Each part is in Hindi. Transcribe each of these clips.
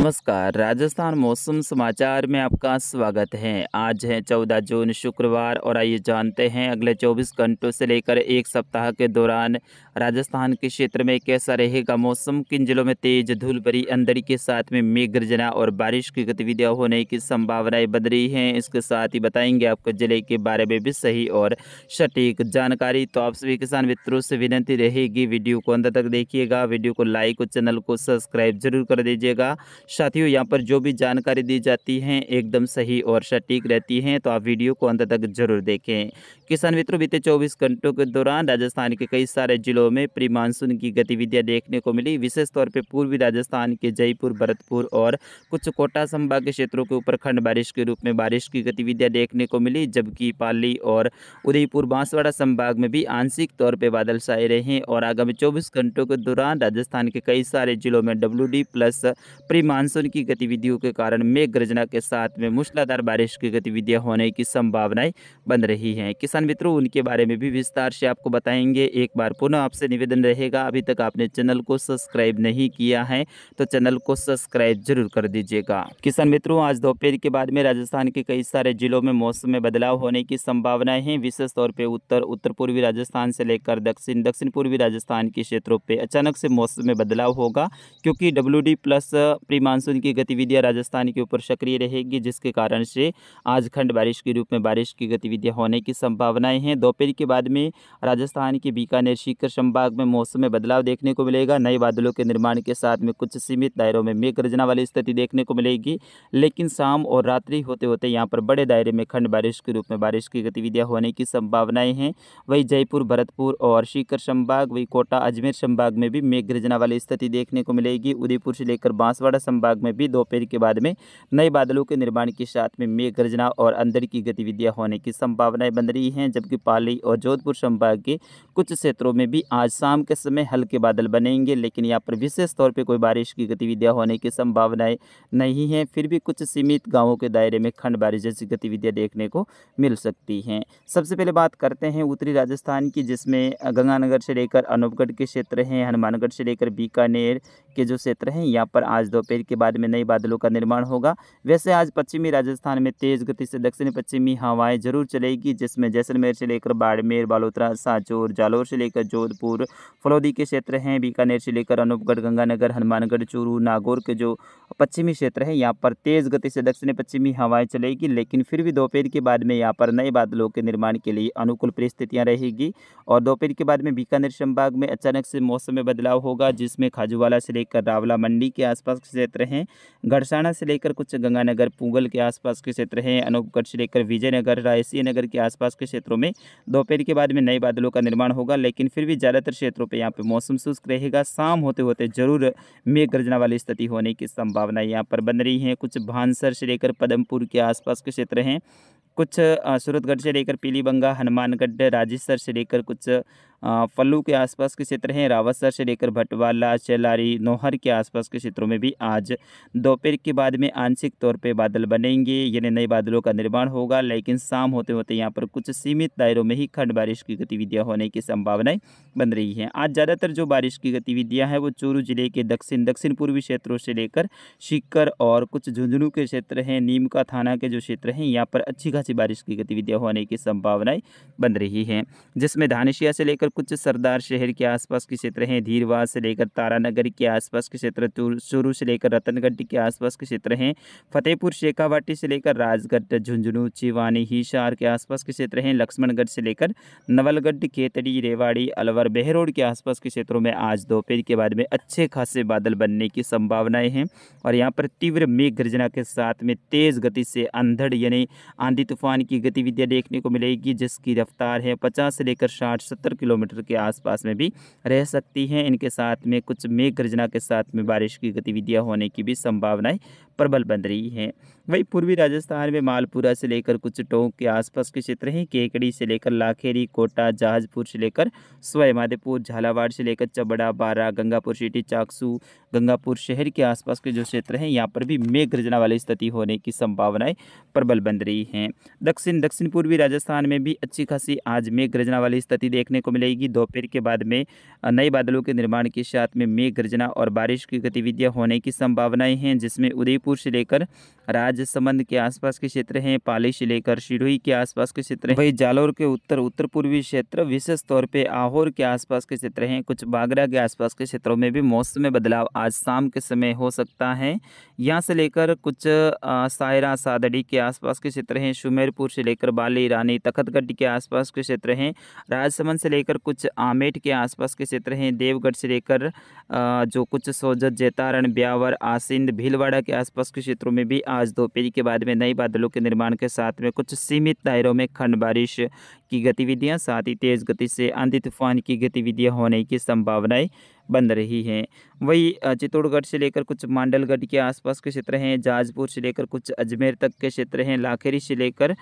नमस्कार, राजस्थान मौसम समाचार में आपका स्वागत है। आज है 14 जून शुक्रवार और आइए जानते हैं अगले 24 घंटों से लेकर एक सप्ताह के दौरान राजस्थान के क्षेत्र में कैसा रहेगा मौसम। किन जिलों में तेज धूल भरी अंधड़ के साथ में मेघ गर्जना और बारिश की गतिविधियां होने की संभावनाएं बन रही हैं। इसके साथ ही बताएंगे आपको जिले के बारे में भी सही और सटीक जानकारी। तो आप सभी किसान मित्रों से विनती रहेगी, वीडियो को अंत तक देखिएगा, वीडियो को लाइक और चैनल को सब्सक्राइब जरूर कर दीजिएगा। साथियों, यहाँ पर जो भी जानकारी दी जाती है एकदम सही और सटीक रहती हैं, तो आप वीडियो को अंत तक जरूर देखें। किसान मित्रों, बीते 24 घंटों के दौरान राजस्थान के कई सारे जिलों में प्री मानसून की गतिविधियां देखने को मिली। विशेष तौर पे पूर्वी राजस्थान के जयपुर, भरतपुर और कुछ कोटा संभाग के क्षेत्रों के ऊपर खंड बारिश के रूप में बारिश की गतिविधियां देखने को मिली, जबकि पाली और उदयपुर, बांसवाड़ा संभाग में भी आंशिक तौर पर बादल छाए रहे और आगामी 24 घंटों के दौरान राजस्थान के कई सारे जिलों में WD प्लस प्री मानसून की गतिविधियों के कारण मेघ गर्जना के साथ में मूसलाधार बारिश की गतिविधियां होने की संभावनाएं बन रही हैं। किसान मित्रों, उनके बारे में भी विस्तार से आपको बताएंगे। एक बार पुनः आपसे निवेदन रहेगा, अभी तक आपने चैनल को सब्सक्राइब नहीं किया है तो चैनल को सब्सक्राइब जरूर कर दीजिएगा। किसान मित्रों, आज दोपहर के बाद में राजस्थान के कई सारे जिलों में मौसम में बदलाव होने की संभावनाएं हैं। विशेष तौर पर उत्तर पूर्वी राजस्थान से लेकर दक्षिण पूर्वी राजस्थान के क्षेत्रों पर अचानक से मौसम में बदलाव होगा, क्योंकि WD प्लस प्री मानसून की गतिविधियां राजस्थान के ऊपर सक्रिय रहेगी, जिसके कारण से आज खंड बारिश के रूप में बारिश की गतिविधियां होने की संभावनाएं हैं। दोपहर के बाद में राजस्थान के बीकानेर, सीकर संभाग में मौसम में बदलाव देखने को मिलेगा। नए बादलों के निर्माण के साथ में कुछ सीमित दायरों में मेघ गर्जना वाली स्थिति देखने को मिलेगी, लेकिन शाम और रात्रि होते होते यहाँ पर बड़े दायरे में खंड बारिश के रूप में बारिश की गतिविधियां होने की संभावनाएं हैं। वही जयपुर, भरतपुर और सीकर संभाग, वही कोटा, अजमेर संभाग में भी मेघ गर्जना वाली स्थिति देखने को मिलेगी। उदयपुर से लेकर बांसवाड़ा संभाग में भी दोपहर के बाद में नए बादलों के निर्माण के साथ में मेघ गर्जना और अंधड़ की गतिविधियां होने की संभावनाएं बन रही हैं, जबकि पाली और जोधपुर संभाग के कुछ क्षेत्रों में भी आज शाम के समय हल्के बादल बनेंगे, लेकिन यहाँ पर विशेष तौर पर कोई बारिश की गतिविधियां होने की संभावनाएं नहीं है। फिर भी कुछ सीमित गाँवों के दायरे में खंड बारिश जैसी गतिविधियां देखने को मिल सकती हैं। सबसे पहले बात करते हैं उत्तरी राजस्थान की, जिसमें गंगानगर से लेकर अनूपगढ़ के क्षेत्र हैं, हनुमानगढ़ से लेकर बीकानेर के जो क्षेत्र हैं, यहाँ पर आज दोपहर के बाद में नए बादलों का निर्माण होगा। वैसे आज पश्चिमी राजस्थान में तेज गति से दक्षिण पश्चिमी हवाएं जरूर चलेगी, जिसमें जैसलमेर से लेकर बाड़मेर, बालोतरा, सांचौर, जालोर से लेकर जोधपुर, फलौदी के क्षेत्र हैं, बीकानेर से लेकर अनूपगढ़, गंगानगर, हनुमानगढ़, चूरू, नागौर के जो पश्चिमी क्षेत्र है, यहाँ पर तेज गति से दक्षिण पश्चिमी हवाएं चलेगी, लेकिन फिर भी दोपहर के बाद में यहाँ पर नए बादलों के निर्माण के लिए अनुकूल परिस्थितियां रहेगी। और दोपहर के बाद में बीकानेर संभाग में अचानक से मौसम में बदलाव होगा, जिसमें खाजूवाला से लेकर रावला मंडी के आसपास के क्षेत्र हैं, गड़साना से लेकर कुछ गंगानगर, पूगल के आसपास के क्षेत्र हैं, अनूपगढ़ से लेकर विजयनगर, रायसीन नगर के आसपास के क्षेत्रों में दोपहर के बाद में नए बादलों का निर्माण होगा, लेकिन फिर भी ज़्यादातर क्षेत्रों पर यहाँ पे मौसम शुष्क रहेगा। शाम होते होते जरूर मेघ गर्जना वाली स्थिति होने की संभावना यहाँ पर बन रही है। कुछ भानसर से लेकर पदमपुर के आसपास के क्षेत्र हैं, कुछ सूरतगढ़ से लेकर पीलीबंगा, हनुमानगढ़, राजेसर से लेकर कुछ फल्लू के आसपास के क्षेत्र हैं, रावतसर से लेकर भटवाला, चेलारी, नौहर के आसपास के क्षेत्रों में भी आज दोपहर के बाद में आंशिक तौर पे बादल बनेंगे, यानी नए बादलों का निर्माण होगा, लेकिन शाम होते होते यहाँ पर कुछ सीमित दायरों में ही खंड बारिश की गतिविधियां होने की संभावनाएं बन रही हैं। आज ज़्यादातर जो बारिश की गतिविधियां हैं वो चूरू जिले के दक्षिण पूर्वी क्षेत्रों से लेकर सीकर और कुछ झुंझुनू के क्षेत्र हैं, नीमका थाना के जो क्षेत्र हैं, यहाँ पर अच्छी खासी बारिश की गतिविधियां होने की संभावनाएं बन रही हैं, जिसमें धानेशिया से लेकर कुछ सरदार शहर के आसपास के क्षेत्र हैं, धीरवाद से लेकर तारानगर के आसपास के क्षेत्र, चूरू से लेकर रतनगढ़ के आसपास के क्षेत्र हैं, फतेहपुर शेखावाटी से लेकर राजगढ़, झुंझुनू, चिवानी, हिसार के आसपास के क्षेत्र हैं, लक्ष्मणगढ़ से लेकर नवलगढ़, केतड़ी, रेवाड़ी, अलवर, बहरोड के आसपास के क्षेत्रों में आज दोपहर के बाद में अच्छे खासे बादल बनने की संभावनाएं हैं। और यहाँ पर तीव्र मेघ गर्जना के साथ में तेज गति से अंधड़ यानी आंधी तूफान की गतिविधियां देखने को मिलेगी, जिसकी रफ्तार है 50 से लेकर 60-70 किलोमीटर के आसपास में भी रह सकती हैं। इनके साथ में कुछ मेघ गर्जना के साथ में बारिश की गतिविधियां होने की भी संभावनाएं प्रबल बन रही हैं। वहीं पूर्वी राजस्थान में मालपुरा से लेकर कुछ टोंक के आसपास के क्षेत्र हैं, केकड़ी से लेकर लाखेरी, कोटा, जहाजपुर से लेकर सवाई माधोपुर, झालावाड़ से लेकर चबड़ा, बारा, गंगापुर सिटी, चाकसू, गंगापुर शहर के आसपास के जो क्षेत्र हैं यहाँ पर भी मेघ गर्जना वाली स्थिति होने की संभावनाएं प्रबल बन रही हैं। दक्षिण पूर्वी राजस्थान में भी अच्छी खासी आज मेघ गर्जना वाली स्थिति देखने को मिलेगी। दोपहर के बाद में नए बादलों के निर्माण के साथ में मेघ गर्जना और बारिश की गतिविधियां होने की संभावनाएं हैं, जिसमें उदयपुर से लेकर राजसमंद के आसपास के क्षेत्र हैं, पाली से लेकर सिरोही के आसपास के क्षेत्र हैं, वही जालौर के उत्तर पूर्वी क्षेत्र, विशेष तौर पे आहोर के आसपास के क्षेत्र हैं, कुछ बागरा के आसपास के क्षेत्रों में भी मौसम में बदलाव आज शाम के समय हो सकता है। यहाँ से लेकर कुछ सायरा, सादड़ी के आसपास के क्षेत्र हैं, सुमेरपुर से लेकर बाली, रानी, तखतगढ़ के आसपास के क्षेत्र हैं, राजसमंद से लेकर कुछ आमेठ के आसपास के क्षेत्र हैं, देवगढ़ से लेकर जो कुछ सोजत, जैतारण, ब्यावर, आसिंद, भीलवाड़ा के आसपास के क्षेत्रों में भी आज दोपहर के बाद में नए बादलों के निर्माण के साथ में कुछ सीमित दायरों में खंड बारिश की गतिविधियां, साथ ही तेज गति से आंधी तूफान की गतिविधियां होने की संभावनाएं बन रही हैं। वही चित्तौड़गढ़ से लेकर कुछ मांडलगढ़ के आसपास के क्षेत्र हैं, जाजपुर से लेकर कुछ अजमेर तक के क्षेत्र हैं, लाखेरी से लेकर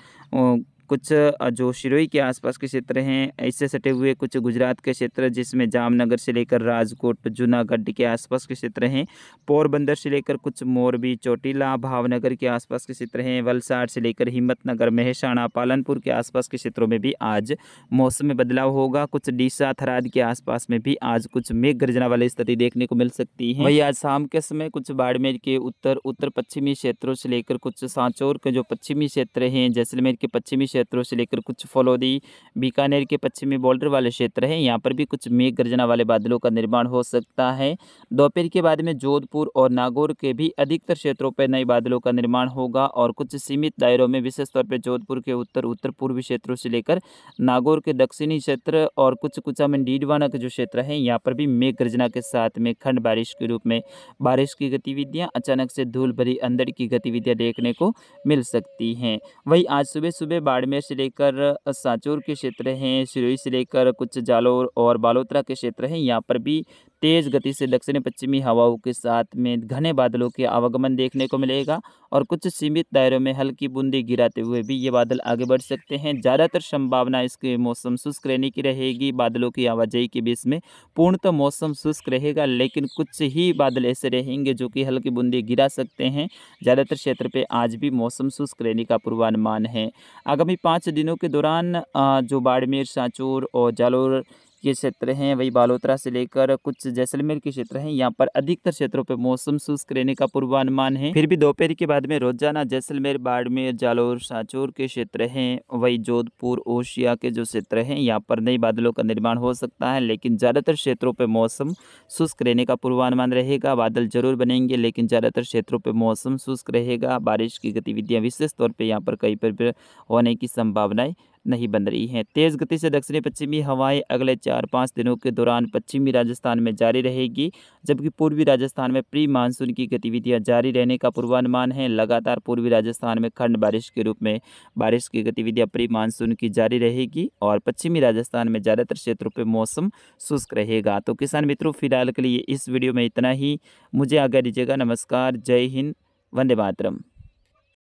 कुछ जो सिरोही के आसपास के क्षेत्र हैं, इससे सटे हुए कुछ गुजरात के क्षेत्र, जिसमें जामनगर से लेकर राजकोट, जूनागढ़ के आसपास के क्षेत्र हैं, पोरबंदर से लेकर कुछ मोरबी, चोटीला, भावनगर के आसपास के क्षेत्र हैं, वलसाड से लेकर हिम्मतनगर, महसाणा, पालनपुर के आसपास के क्षेत्रों में भी आज मौसम में बदलाव होगा। कुछ डीसा, थराद के आसपास में भी आज कुछ मेघ गर्जना वाली स्थिति देखने को मिल सकती है। वही आज शाम के समय कुछ बाड़मेर के उत्तर पश्चिमी क्षेत्रों से लेकर कुछ सांचौर के जो पश्चिमी क्षेत्र हैं, जैसलमेर के पश्चिमी क्षेत्रों से लेकर कुछ फलोदी, बीकानेर के पश्चिमी बॉर्डर वाले क्षेत्र हैं, यहाँ पर भी कुछ मेघ गर्जना वाले बादलों का निर्माण हो सकता है। दोपहर के बाद में जोधपुर और नागौर के भी अधिकतर क्षेत्रों पर नए बादलों का निर्माण होगा और कुछ सीमित दायरों में, विशेष तौर पर जोधपुर के उत्तर पूर्वी क्षेत्रों से लेकर नागौर के दक्षिणी क्षेत्र और कुछ कुचामन, डीडवाना के जो क्षेत्र हैं, यहाँ पर भी मेघ गर्जना के साथ में खंड बारिश के रूप में बारिश की गतिविधियां, अचानक से धूल भरी अंधड़ की गतिविधियां देखने को मिल सकती हैं। वही आज सुबह बाड़मेर से लेकर सांचौर के क्षेत्र हैं, सिरोही से लेकर कुछ जालौर और बालोतरा के क्षेत्र हैं, यहाँ पर भी तेज गति से दक्षिण पश्चिमी हवाओं के साथ में घने बादलों के आवागमन देखने को मिलेगा और कुछ सीमित दायरों में हल्की बूंदी गिराते हुए भी ये बादल आगे बढ़ सकते हैं। ज़्यादातर संभावना इसके मौसम शुष्क रहने की रहेगी। बादलों की आवाजाही के बीच में पूर्णतः मौसम शुष्क रहेगा, लेकिन कुछ ही बादल ऐसे रहेंगे जो कि हल्की बूंदी गिरा सकते हैं। ज़्यादातर क्षेत्र पे आज भी मौसम शुष्क रहने का पूर्वानुमान है। आगामी 5 दिनों के दौरान जो बाड़मेर, सांचौर और जालौर के क्षेत्र हैं, वही बालोतरा से लेकर कुछ जैसलमेर के क्षेत्र हैं, यहाँ पर अधिकतर क्षेत्रों पर मौसम शुष्क रहने का पूर्वानुमान है। फिर भी दोपहर के बाद में रोजाना जैसलमेर, बाड़मेर, जालौर, सांचौर के क्षेत्र हैं, वही जोधपुर, ओसिया के जो क्षेत्र हैं, यहाँ पर नए बादलों का निर्माण हो सकता है, लेकिन ज़्यादातर क्षेत्रों पर मौसम शुष्क रहने का पूर्वानुमान रहेगा। बादल जरूर बनेंगे, लेकिन ज़्यादातर क्षेत्रों पर मौसम शुष्क रहेगा। बारिश की गतिविधियाँ विशेष तौर पर यहाँ पर कहीं पर होने की संभावनाएं नहीं बन रही हैं। तेज़ गति से दक्षिणी पश्चिमी हवाएं अगले 4-5 दिनों के दौरान पश्चिमी राजस्थान में जारी रहेगी, जबकि पूर्वी राजस्थान में प्री मानसून की गतिविधियां जारी रहने का पूर्वानुमान है। लगातार पूर्वी राजस्थान में खंड बारिश के रूप में बारिश की गतिविधियां प्री मानसून की जारी रहेगी और पश्चिमी राजस्थान में ज़्यादातर क्षेत्रों पर मौसम शुष्क रहेगा। तो किसान मित्रों, फिलहाल के लिए इस वीडियो में इतना ही। मुझे आज्ञा दीजिएगा। नमस्कार, जय हिंद, वंदे मातरम।